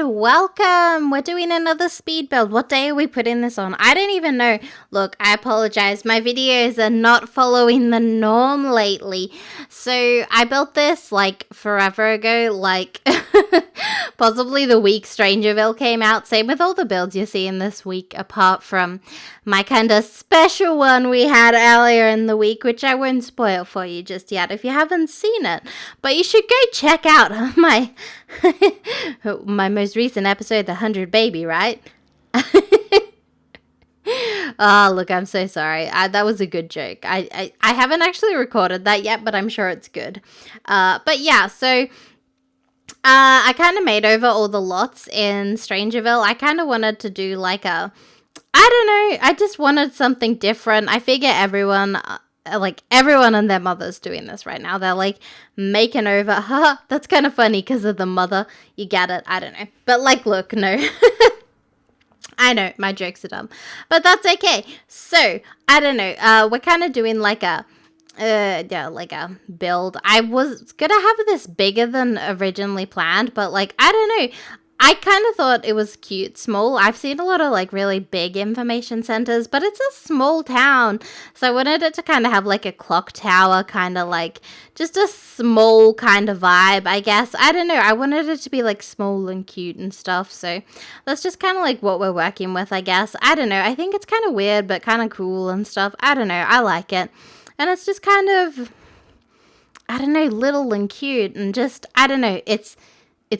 welcome. We're doing another speed build. What day are we putting this on? I don't even know. Look, I apologize. My videos are not following the norm lately. So I built this like forever ago, like possibly the week Strangerville came out. Same with all the builds you're seeing this week, apart from my kind of special one we had earlier in the week, which I won't spoil for you just yet if you haven't seen it. But you should go check out my my most recent episode, the 100 Baby, right? Oh, look, I'm so sorry. That was a good joke. I haven't actually recorded that yet, but I'm sure it's good. But yeah, so I kind of made over all the lots in Strangerville. I kind of wanted to do like a, I don't know, I just wanted something different. I figure everyone and their mother's doing this right now. They're like making over. Haha, that's kind of funny because of the mother. You get it? I don't know. But like, look, no. I know, my jokes are dumb. But that's okay. So, I don't know. We're kind of doing like a build. I was gonna have this bigger than originally planned, but like, I don't know. I kind of thought it was cute, small. I've seen a lot of like really big information centers, but it's a small town. So I wanted it to kind of have like a clock tower, kind of like just a small kind of vibe, I guess. I don't know. I wanted it to be like small and cute and stuff. So that's just kind of like what we're working with, I guess. I don't know. I think it's kind of weird, but kind of cool and stuff. I don't know. I like it. And it's just kind of, I don't know, little and cute and just, I don't know. It's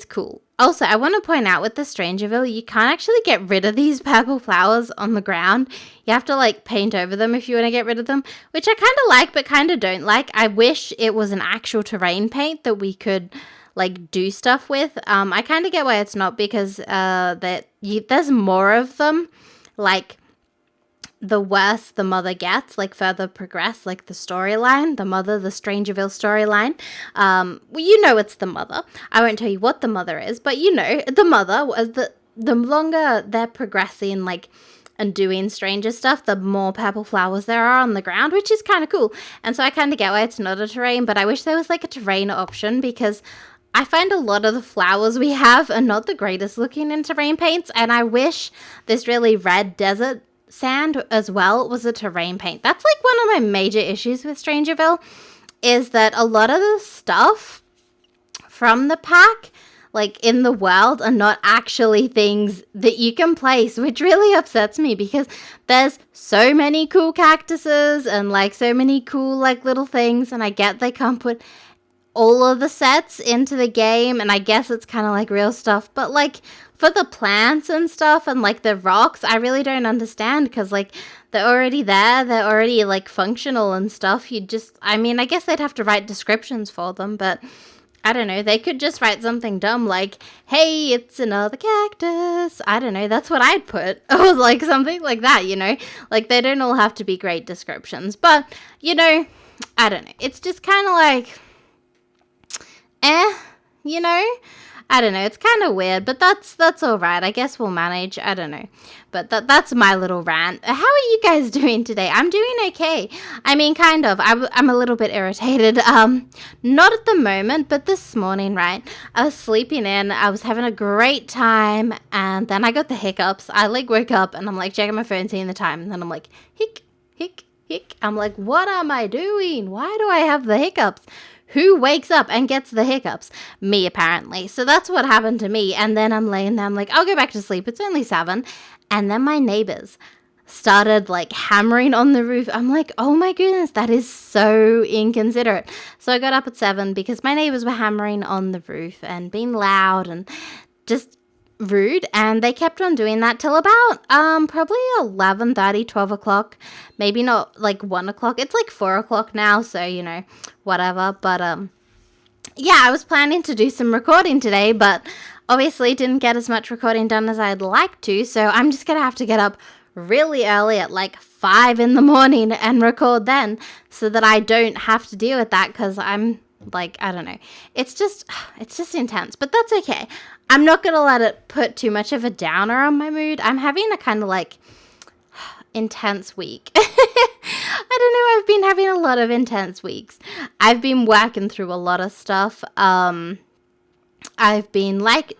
cool. Also, I want to point out with the Strangerville, you can't actually get rid of these purple flowers on the ground. You have to like paint over them if you want to get rid of them, which I kind of like but kind of don't like. I wish it was an actual terrain paint that we could like do stuff with. I kind of get why it's not, because there's more of them. Like, the worse the mother gets, like further progress, like the storyline, the Strangerville storyline. Well, you know it's the mother. I won't tell you what the mother is, but you know, the mother, as the longer they're progressing, like, and doing stranger stuff, the more purple flowers there are on the ground, which is kind of cool. And so I kind of get why it's not a terrain, but I wish there was like a terrain option, because I find a lot of the flowers we have are not the greatest looking in terrain paints, and I wish this really red desert sand as well was a terrain paint. That's like one of my major issues with Strangerville, is that a lot of the stuff from the pack, like in the world, are not actually things that you can place, which really upsets me, because there's so many cool cactuses and like so many cool like little things, and I get they can't put all of the sets into the game, and I guess it's kind of like real stuff, but like for the plants and stuff and like the rocks, I really don't understand, because like they're already there, they're already like functional and stuff. I mean, I guess they'd have to write descriptions for them, but I don't know, they could just write something dumb like, hey, it's another cactus. I don't know, that's what I'd put. Or like something like that, you know, like they don't all have to be great descriptions, but you know, I don't know, it's just kind of like, you know, I don't know, it's kind of weird, but that's all right. I guess we'll manage. I don't know, but that's my little rant. How are you guys doing today? I'm doing okay. I mean, kind of. I'm a little bit irritated. Not at the moment, but this morning, right? I was sleeping in. I was having a great time, and then I got the hiccups. I like woke up, and I'm like checking my phone, seeing the time, and then I'm like, hic, hic, hic. I'm like, what am I doing? Why do I have the hiccups? Who wakes up and gets the hiccups? Me, apparently. So that's what happened to me. And then I'm laying there, I'm like, I'll go back to sleep. It's only 7. And then my neighbors started like hammering on the roof. I'm like, oh my goodness, that is so inconsiderate. So I got up at 7 because my neighbors were hammering on the roof and being loud and just rude, and they kept on doing that till about probably 11:30, 12 o'clock, maybe not like 1 o'clock. It's like 4 o'clock now, so you know, whatever. But yeah, I was planning to do some recording today, but obviously didn't get as much recording done as I'd like to, so I'm just gonna have to get up really early at like 5 in the morning and record then, so that I don't have to deal with that, because I'm like, I don't know, it's just intense, but that's okay. I'm not going to let it put too much of a downer on my mood. I'm having a kind of like intense week. I don't know, I've been having a lot of intense weeks. I've been working through a lot of stuff. I've been like,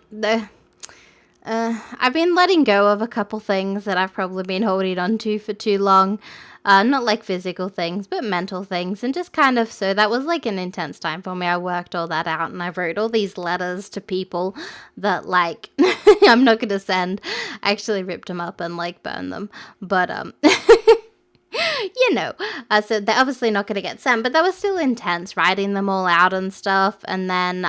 I've been letting go of a couple things that I've probably been holding on to for too long. Not like physical things, but mental things. And just kind of, so that was like an intense time for me. I worked all that out and I wrote all these letters to people that like, I'm not going to send. I actually ripped them up and like burned them. But, you know, so they're obviously not going to get sent, but that was still intense, writing them all out and stuff. And then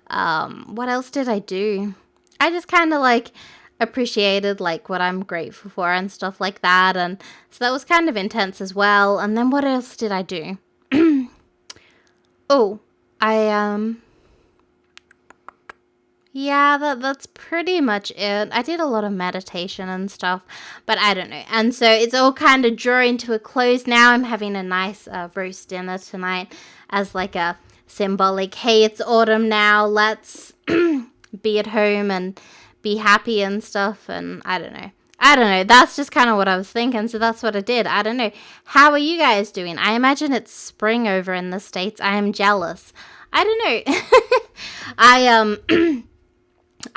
what else did I do? I just kind of like appreciated like what I'm grateful for and stuff like that. And so that was kind of intense as well. And then what else did I do? Oh, yeah, that's pretty much it. I did a lot of meditation and stuff, but I don't know. And so it's all kind of drawing to a close now. I'm having a nice roast dinner tonight as like a symbolic, hey, it's autumn now, let's be at home and be happy and stuff. And I don't know. That's just kind of what I was thinking. So that's what I did. I don't know. How are you guys doing? I imagine it's spring over in the States. I am jealous. I don't know.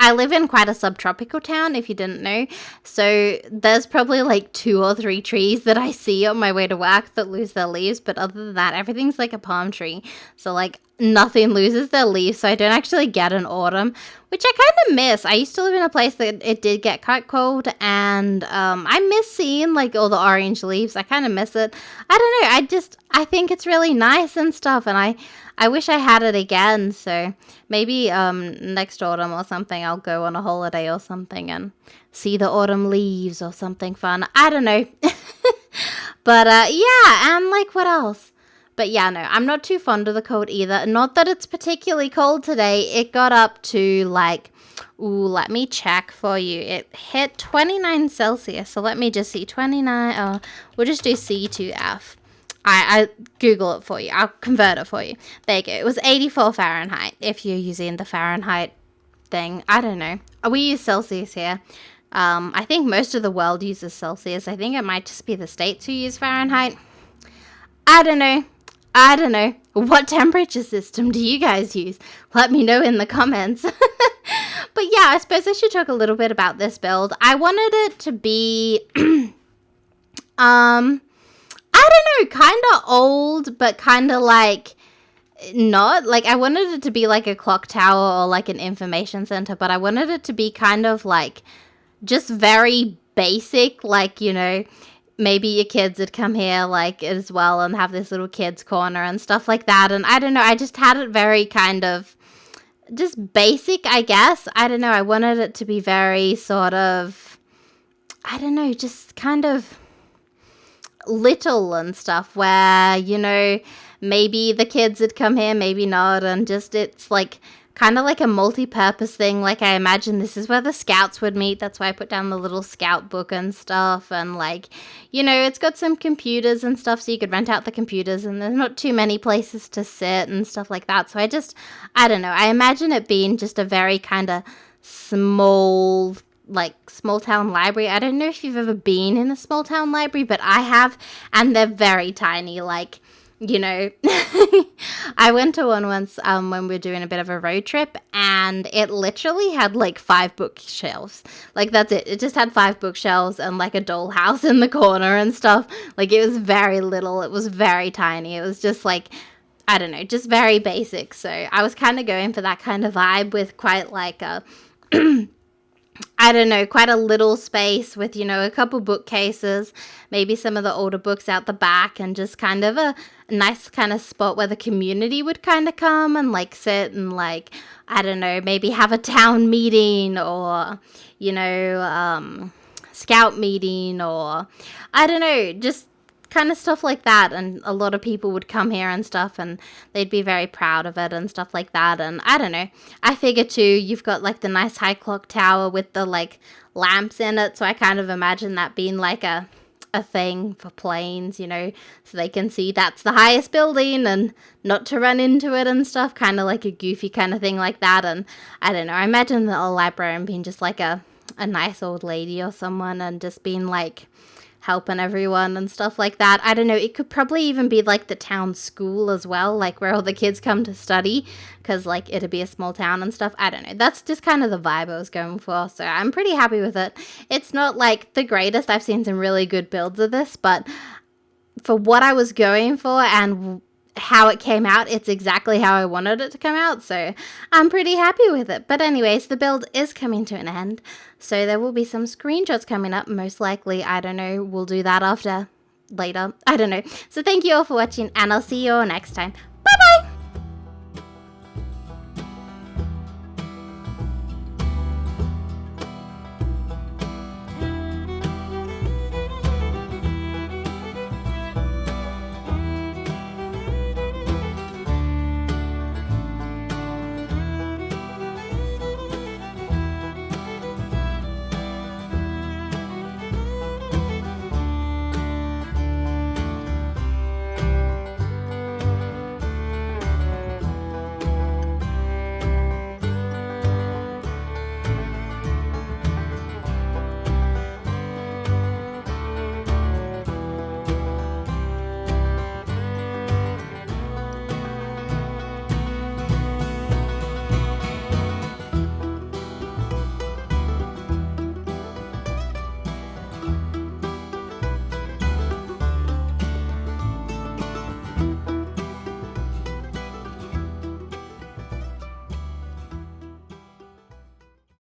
I live in quite a subtropical town, if you didn't know. So there's probably like 2 or 3 trees that I see on my way to work that lose their leaves. But other than that, everything's like a palm tree. So like nothing loses their leaves. So I don't actually get an autumn, which I kind of miss. I used to live in a place that it did get quite cold. And I miss seeing like all the orange leaves. I kind of miss it. I don't know. I think it's really nice and stuff. And I wish I had it again, so maybe next autumn or something I'll go on a holiday or something and see the autumn leaves or something fun. I don't know. But yeah, and like what else? But yeah, no, I'm not too fond of the cold either. Not that it's particularly cold today. It got up to like, let me check for you. It hit 29 Celsius, so let me just see, 29, we'll just do C2F. I Google it for you. I'll convert it for you. There you go. It was 84 Fahrenheit if you're using the Fahrenheit thing. I don't know. We use Celsius here. I think most of the world uses Celsius. I think it might just be the States who use Fahrenheit. I don't know. What temperature system do you guys use? Let me know in the comments. But yeah, I suppose I should talk a little bit about this build. I wanted it to be... I don't know, kind of old, but kind of like not. Like, I wanted it to be like a clock tower or like an information center, but I wanted it to be kind of like just very basic. Like, you know, maybe your kids would come here like as well and have this little kids corner and stuff like that. And I don't know, I just had it very kind of just basic, I guess. I don't know, I wanted it to be very sort of, I don't know, just kind of little and stuff where, you know, maybe the kids would come here, maybe not, and just it's like kind of like a multi-purpose thing. Like, I imagine this is where the scouts would meet. That's why I put down the little scout book and stuff. And like, you know, it's got some computers and stuff, so you could rent out the computers, and there's not too many places to sit and stuff like that. So I don't know, I imagine it being just a very kind of small, like, small town library. I don't know if you've ever been in a small town library, but I have, and they're very tiny. Like, you know, I went to one once when we were doing a bit of a road trip, and it literally had like 5 bookshelves. Like, that's it. It just had 5 bookshelves and like a dollhouse in the corner and stuff. Like, it was very little. It was very tiny. It was just like, I don't know, just very basic. So I was kind of going for that kind of vibe with quite like a I don't know, quite a little space with, you know, a couple bookcases, maybe some of the older books out the back, and just kind of a nice kind of spot where the community would kind of come and like sit and like, I don't know, maybe have a town meeting or, you know, scout meeting, or I don't know, just kind of stuff like that. And a lot of people would come here and stuff, and they'd be very proud of it and stuff like that. And I don't know, I figure too, you've got like the nice high clock tower with the like lamps in it, so I kind of imagine that being like a thing for planes, you know, so they can see that's the highest building and not to run into it and stuff, kind of like a goofy kind of thing like that. And I don't know, I imagine the librarian being just like a nice old lady or someone, and just being like helping everyone and stuff like that. I don't know, it could probably even be like the town school as well, like where all the kids come to study, because like it'd be a small town and stuff. I don't know, that's just kind of the vibe I was going for, so I'm pretty happy with it. It's not like the greatest. I've seen some really good builds of this, but for what I was going for and how it came out, it's exactly how I wanted it to come out, so I'm pretty happy with it. But anyways, the build is coming to an end, so there will be some screenshots coming up, most likely. I don't know, we'll do that after later, I don't know. So thank you all for watching, and I'll see you all next time.